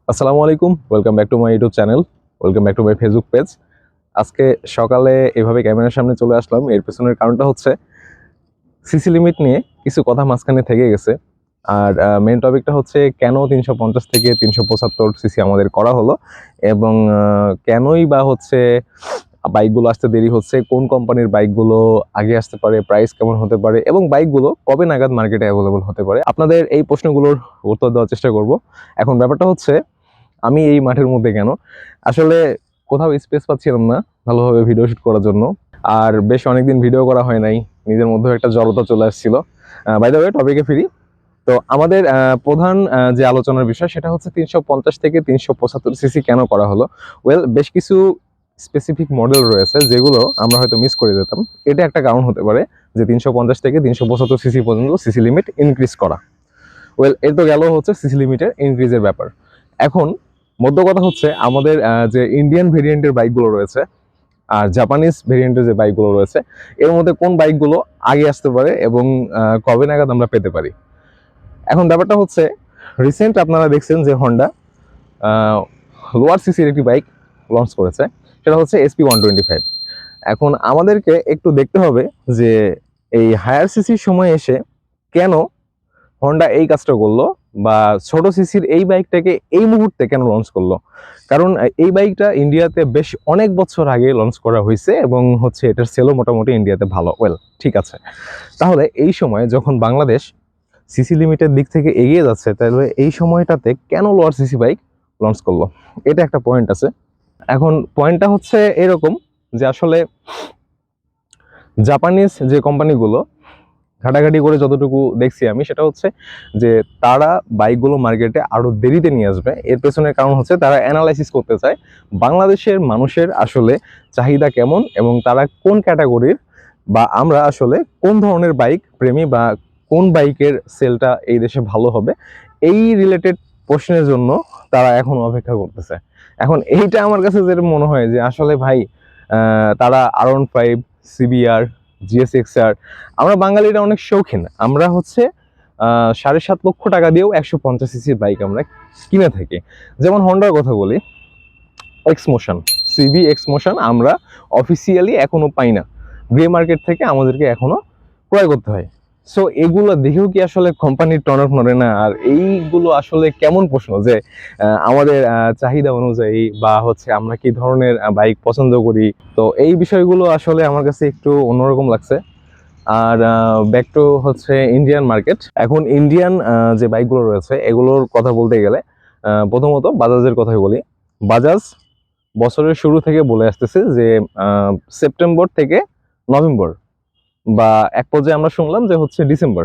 আসসালামু আলাইকুম, welcome back to my YouTube channel, welcome back to my Facebook page. আজকে সকালে এভাবে ক্যামেরার সামনে চলে আসলাম। এর পেছনের কারণটা হচ্ছে সিসি লিমিট নিয়ে কিছু কথা মাঝখানে থেকে গেছে। আর মেইন টপিকটা হচ্ছে কেন 350 থেকে 375 সিসি আমাদের করা হলো এবং কেনই বা হচ্ছে বাইকগুলো আসতে দেরি হচ্ছে, কোন কোম্পানির বাইকগুলো আগে আসতে পারে, প্রাইস কেমন হতে পারে এবং বাইকগুলো কবে নাগাদ মার্কেটে অ্যাভেলেবল হতে পারে। আপনাদের এই প্রশ্নগুলোর উত্তর দেওয়ার চেষ্টা করব। এখন ব্যাপারটা হচ্ছে আমি এই মাঠের মধ্যে কেন আসলে কোথাও স্পেস পাচ্ছিলাম না ভালোভাবে ভিডিও শুট করার জন্য। আর বেশ অনেকদিন ভিডিও করা হয় নাই, নিজের মধ্যে একটা জড়তা চলে আসছিল। বাই দ্য ওয়ে, টপিকে ফিরি। তো আমাদের প্রধান যে আলোচনার বিষয় সেটা হচ্ছে 350 থেকে 375 সিসি কেন করা হলো। বেশ কিছু স্পেসিফিক মডেল রয়েছে যেগুলো আমরা হয়তো মিস করে যেতাম। এটা একটা কারণ হতে পারে যে 350 থেকে 375 সিসি পর্যন্ত সিসি লিমিট ইনক্রিজ করা। এর তো গেল হচ্ছে সিসি লিমিটের ইনক্রিজের ব্যাপার। এখন মধ্য কথা হচ্ছে আমাদের যে ইন্ডিয়ান ভেরিয়েন্টের বাইকগুলো রয়েছে আর জাপানিজ ভেরিয়েন্টের যে বাইকগুলো রয়েছে, এর মধ্যে কোন বাইকগুলো আগে আসতে পারে এবং কবে নাগাদ আমরা পেতে পারি। এখন ব্যাপারটা হচ্ছে রিসেন্ট আপনারা দেখছেন যে হন্ডা লোয়ার সিসির একটি বাইক লঞ্চ করেছে, সেটা হচ্ছে SP125। এখন আমাদেরকে একটু দেখতে হবে যে এই হায়ার সিসির সময় এসে কেন হন্ডা এই কাজটা করলো বা ছোট সিসির এই বাইকটাকে এই মুহূর্তে কেন লঞ্চ করলো। কারণ এই বাইকটা ইন্ডিয়াতে বেশ অনেক বছর আগে লঞ্চ করা হয়েছে এবং হচ্ছে এটার সেলও মোটামুটি ইন্ডিয়াতে ভালো। ঠিক আছে, তাহলে এই সময় যখন বাংলাদেশ সিসি লিমিটের দিক থেকে এগিয়ে যাচ্ছে, তাহলে এই সময়টাতে কেন লোয়ার সিসি বাইক লঞ্চ করলো, এটা একটা পয়েন্ট আছে। এখন পয়েন্টটা হচ্ছে এরকম যে আসলে জাপানিজ যে কোম্পানিগুলো ঘাটাঘাটি করে যতটুকু দেখছি আমি, সেটা হচ্ছে যে তারা বাইকগুলো মার্কেটে আরো দেরিতে নিয়ে আসবে। এর পেছনের কারণ হচ্ছে তারা অ্যানালাইসিস করতে চায় বাংলাদেশের মানুষের আসলে চাহিদা কেমন এবং তারা কোন ক্যাটাগরির বা আমরা আসলে কোন ধরনের বাইক প্রেমী বা কোন বাইকের সেলটা এই দেশে ভালো হবে, এই রিলেটেড প্রশ্নের জন্য তারা এখন অপেক্ষা করতেছে। এখন এইটা আমার কাছে যেটা মনে হয় যে আসলে ভাই, তারা R15, CBR, GSXR, আমরা বাঙালিরা অনেক শৌখিন। আমরা হচ্ছে 7.5 লক্ষ টাকা দিয়েও 150 সিসির বাইক আমরা কিনে থাকি। যেমন হন্ডার কথা বলি, এক্সমোশন, সিবি এক্সমোশন আমরা অফিসিয়ালি এখনো পাই না, গ্রে মার্কেট থেকে আমাদেরকে এখনো ক্রয় করতে হয়। সো এগুলো দেখেও কি আসলে কোম্পানির টনক নড়ে না? আর এইগুলো আসলে কেমন প্রশ্ন যে আমাদের চাহিদা অনুযায়ী বা হচ্ছে আমরা কি ধরনের বাইক পছন্দ করি। তো এই বিষয়গুলো আসলে আমার কাছে একটু অন্যরকম লাগছে। আর ব্যাক টু হচ্ছে ইন্ডিয়ান মার্কেট। এখন ইন্ডিয়ান যে বাইকগুলো রয়েছে এগুলোর কথা বলতে গেলে প্রথমত বাজাজের কথাই বলি। বাজাজ বছরের শুরু থেকে বলে আসতেছে যে সেপ্টেম্বর থেকে নভেম্বর বা এক পর্যায়ে আমরা শুনলাম যে হচ্ছে ডিসেম্বর,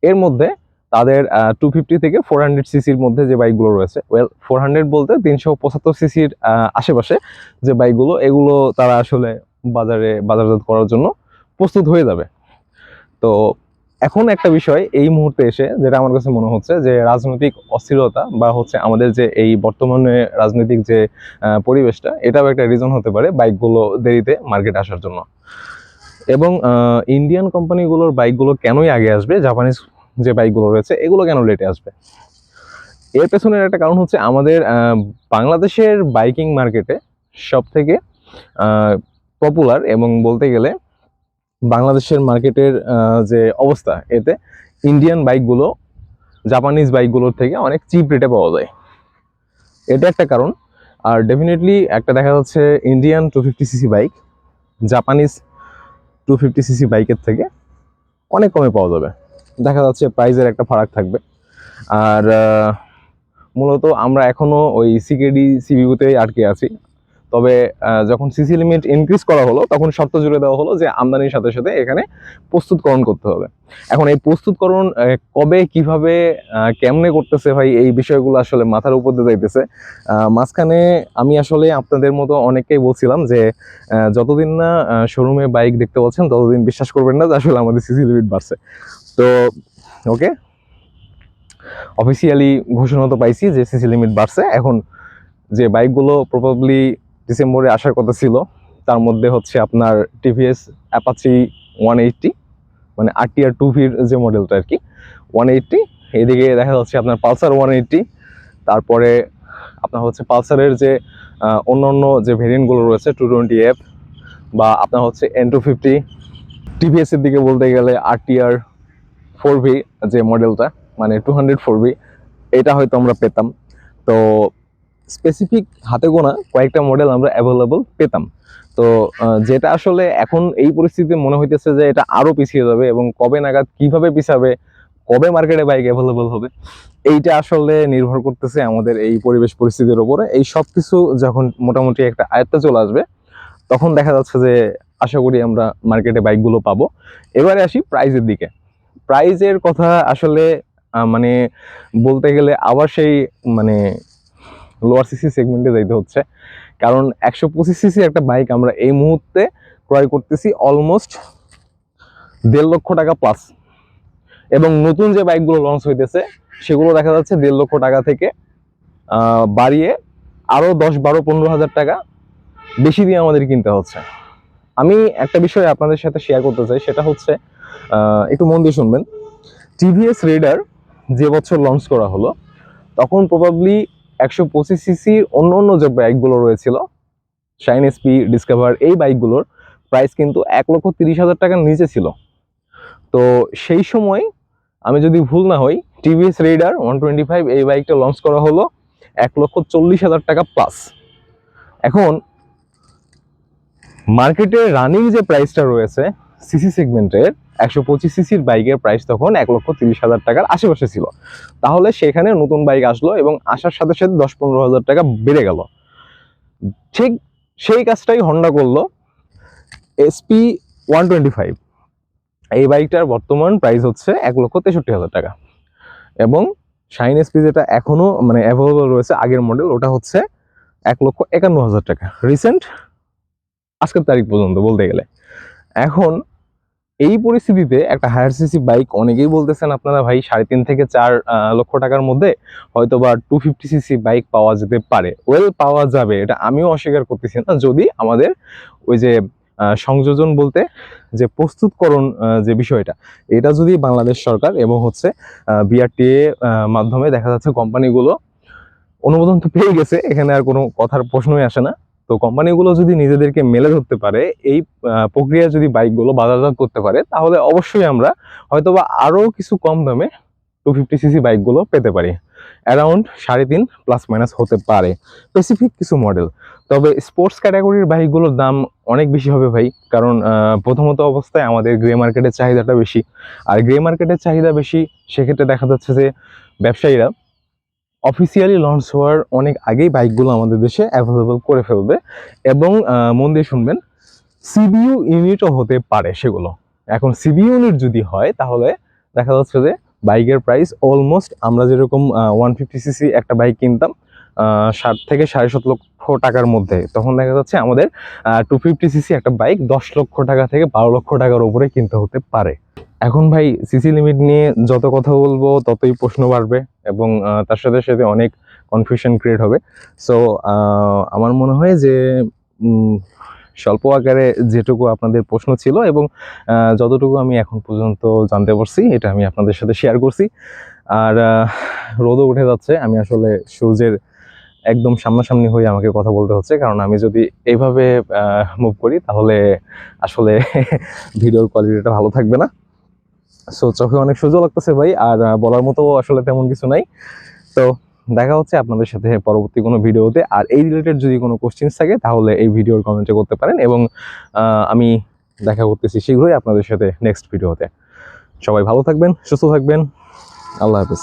এর মধ্যে তাদের 250 থেকে 400 সিসির মধ্যে যে বাইকগুলো রয়েছে, 400 বলতে 375 সিসির আশেপাশে যে বাইকগুলো, এগুলো তারা আসলে বাজারজাত করার জন্য প্রস্তুত হয়ে যাবে। তো এখন একটা বিষয় এই মুহূর্তে এসে যেটা আমার কাছে মনে হচ্ছে যে রাজনৈতিক অস্থিরতা বা হচ্ছে আমাদের যে এই বর্তমানে রাজনৈতিক যে পরিবেশটা, এটাও একটা রিজন হতে পারে বাইকগুলো দেরিতে মার্কেটে আসার জন্য। এবং ইন্ডিয়ান কোম্পানিগুলোর বাইকগুলো কেনই আগে আসবে, জাপানিজ যে বাইকগুলো রয়েছে এগুলো কেন লেটে আসবে, এর পেছনের একটা কারণ হচ্ছে আমাদের বাংলাদেশের বাইকিং মার্কেটে সব থেকে পপুলার এবং বলতে গেলে বাংলাদেশের মার্কেটের যে অবস্থা, এতে ইন্ডিয়ান বাইকগুলো জাপানিজ বাইকগুলোর থেকে অনেক চিপ রেটে পাওয়া যায়, এটা একটা কারণ। আর ডেফিনেটলি একটা দেখা যাচ্ছে Indian 250 CC bike Japanese 250 CC বাইকের থেকে অনেক কমে পাওয়া যাবে, দেখা যাচ্ছে প্রাইজের একটা ফারাক থাকবে। আর মূলত আমরা এখনো ওই সিকেডি সিবিউতেই আটকে আছি। তবে যখন সিসি লিমিট ইনক্রিজ করা হলো তখন শর্ত জুড়ে দেওয়া হলো যে আমদানির সাথে সাথে এখানে প্রস্তুতকরণ করতে হবে। এখন এই প্রস্তুতকরণ কবে কিভাবে কেমনে করতেছে ভাই, এই বিষয়গুলো আসলে মাথার উপর দিয়ে যাইতেছে। মাঝখানে আমি আসলে আপনাদের মতো অনেককেই বলছিলাম যে যতদিন না শোরুমে বাইক দেখতে পাচ্ছেন ততদিন বিশ্বাস করবেন না যে আসলে আমাদের সিসি লিমিট বাড়ছে। তো ওকে, অফিসিয়ালি ঘোষণা তো পাইছি যে সিসি লিমিট বাড়ছে। এখন যে বাইকগুলো প্রবাবলি ডিসেম্বরে আসার কথা ছিল, তার মধ্যে হচ্ছে আপনার টিভিএস অ্যাপাচি 180, মানে RTR 2Vর যে মডেলটা আর কি, 180। এদিকে দেখা যাচ্ছে আপনার পালসার 180, তারপরে আপনার হচ্ছে পালসারের যে অন্যান্য যে ভেরিয়েন্টগুলো রয়েছে 220F বা আপনার হচ্ছে N250, টিভিএস এর দিকে বলতে গেলে RTR 4V যে মডেলটা, মানে 204V, এটা হয়তো আমরা পেতাম। তো স্পেসিফিক হাতে গোনা কয়েকটা মডেল আমরা অ্যাভেলেবল পেতাম। তো যেটা আসলে এখন এই পরিস্থিতিতে মনে হইতেছে যে এটা আরো পিছিয়ে যাবে, এবং কবে নাগাদ কিভাবে পিছাবে, কবে মার্কেটে বাইক অ্যাভেলেবল হবে, এইটা আসলে নির্ভর করতেছে আমাদের এই পরিবেশ পরিস্থিতির উপরে। এই সব কিছু যখন মোটামুটি একটা আয়ত্তে চলে আসবে, তখন দেখা যাচ্ছে যে আশা করি আমরা মার্কেটে বাইকগুলো পাবো। এবারে আসি প্রাইজের দিকে। প্রাইজের কথা আসলে মানে বলতে গেলে আবার সেই মানে লোয়ার সিসি সেগমেন্টে যাইতে হচ্ছে, কারণ 125cc একটা বাইক আমরা এই মুহূর্তে ক্রয় করতেছি অলমোস্ট 1.5 লক্ষ টাকা প্লাস, এবং নতুন যে বাইকগুলো লঞ্চ হইতেছে সেগুলো দেখা যাচ্ছে 1.5 লক্ষ টাকা থেকে বাড়িয়ে আরো 10, 12, 15 হাজার টাকা বেশি দিয়ে আমাদের কিনতে হচ্ছে। আমি একটা বিষয় আপনাদের সাথে শেয়ার করতে চাই, সেটা হচ্ছে একটু মন দিয়ে শুনবেন। টিভিএস রেডার যে বছর লঞ্চ করা হলো, তখন প্রবাবলি 125cc অন্য অন্য যে বাইকগুলো রয়েছিল, শাইন এসপি, ডিসকভার, এই বাইকগুলোর প্রাইস কিন্তু 1,30,000 টাকার নিচে ছিল। তো সেই সময় আমি যদি ভুল না হই, টিভিএস রেডার 125 এই বাইকটা লঞ্চ করা হলো 1,40,000 টাকা প্লাস। এখন মার্কেটে রানিং যে প্রাইসটা রয়েছে সিসি সেগমেন্টের 125cc বাইকের প্রাইস তখন 1,30,000 টাকার আশেপাশে ছিল। তাহলে সেখানে নতুন বাইক আসলো এবং আসার সাথে সাথে 10-15 হাজার টাকা বেড়ে গেল। ঠিক সেই কাজটাই হন্ডা করলো এসপি 125। এই বাইকটার বর্তমান প্রাইস হচ্ছে 1,63,000 টাকা, এবং শাইন এসপি যেটা এখনো মানে অ্যাভেলেবল রয়েছে আগের মডেল, ওটা হচ্ছে 1,51,000 টাকা, রিসেন্ট আজকের তারিখ পর্যন্ত বলতে গেলে। এখন এই পরিস্থিতিতে একটা হায়ার সিসি বাইক অনেকেই বলতেছেন আপনারা ভাই 3.5 থেকে 4 লক্ষ টাকার মধ্যে হয়তো বা 250cc বাইক পাওয়া যেতে পারে। ওয়েল, পাওয়া যাবে, এটা আমিও অস্বীকার করতেছি না, যদি আমাদের ওই যে সংযোজন বলতে যে প্রস্তুতকরণ যে বিষয়টা, এটা যদি বাংলাদেশ সরকার এবং হচ্ছে বিআরটিএ মাধ্যমে দেখা যাচ্ছে কোম্পানিগুলো অনুমোদন তো পেয়ে গেছে, এখানে আর কোনো কথার প্রশ্নই আসে না। তো কোম্পানিগুলো যদি নিজেদেরকে মেলে ধরতে পারে, এই প্রক্রিয়া যদি বাইকগুলো বাজারজাত করতে পারে, তাহলে অবশ্যই আমরা হয়তোবা আরো কিছু কম দামে 250cc বাইকগুলো পেতে পারি। অ্যারাউন্ড 3.5 প্লাস মাইনাস হতে পারে স্পেসিফিক কিছু মডেল। তবে স্পোর্টস ক্যাটাগরির বাইকগুলোর দাম অনেক বেশি হবে ভাই, কারণ প্রথমত অবস্থায় আমাদের গ্রে মার্কেটের চাহিদাটা বেশি। আর গ্রে মার্কেটের চাহিদা বেশি, সেক্ষেত্রে দেখা যাচ্ছে যে ব্যবসায়ীরা অফিসিয়ালি লঞ্চ হওয়ার অনেক আগেই বাইকগুলো আমাদের দেশে অ্যাভেলেবল করে ফেলবে, এবং মন দিয়ে শুনবেন, সিবিইউ ইউনিটও হতে পারে সেগুলো। এখন সিবিইউ ইউনিট যদি হয়, তাহলে দেখা যাচ্ছে যে বাইকের প্রাইস অলমোস্ট আমরা যেরকম 150cc একটা বাইক কিনতাম 7 থেকে 7.5 লক্ষ টাকার মধ্যে, তখন দেখা যাচ্ছে আমাদের 250cc একটা বাইক 10 লক্ষ টাকা থেকে 12 লক্ষ টাকার উপরে কিনতে হতে পারে। এখন ভাই সিসি লিমিট নিয়ে যত কথা বলবো ততই প্রশ্ন বাড়বে, এবং তার সাথে সাথে অনেক কনফিউশন ক্রিয়েট হবে। সো আমার মনে হয় যে স্বল্প আকারে যেটুকু আপনাদের প্রশ্ন ছিল এবং যতটুকু আমি এখন পর্যন্ত জানতে পারছি, এটা আমি আপনাদের সাথে শেয়ার করছি। আর রোদও উঠে যাচ্ছে, আমি আসলে সূর্যের একদম সামনাসামনি হয়ে আমাকে কথা বলতে হচ্ছে, কারণ আমি যদি এইভাবে মুভ করি তাহলে আসলে ভিডিওর কোয়ালিটিটা ভালো থাকবে না। সো চোখে অনেক সোজা লাগতেছে ভাই, আর বলার মতো আসলে তেমন কিছু নাই। তো দেখা হচ্ছে আপনাদের সাথে পরবর্তী কোনো ভিডিওতে। আর এই রিলেটেড যদি কোনো কোশ্চেন্স থাকে তাহলে এই ভিডিওর কমেন্টে করতে পারেন, এবং আমি দেখা করতেছি শীঘ্রই আপনাদের সাথে নেক্সট ভিডিওতে। সবাই ভালো থাকবেন, সুস্থ থাকবেন, আল্লাহ হাফেজ।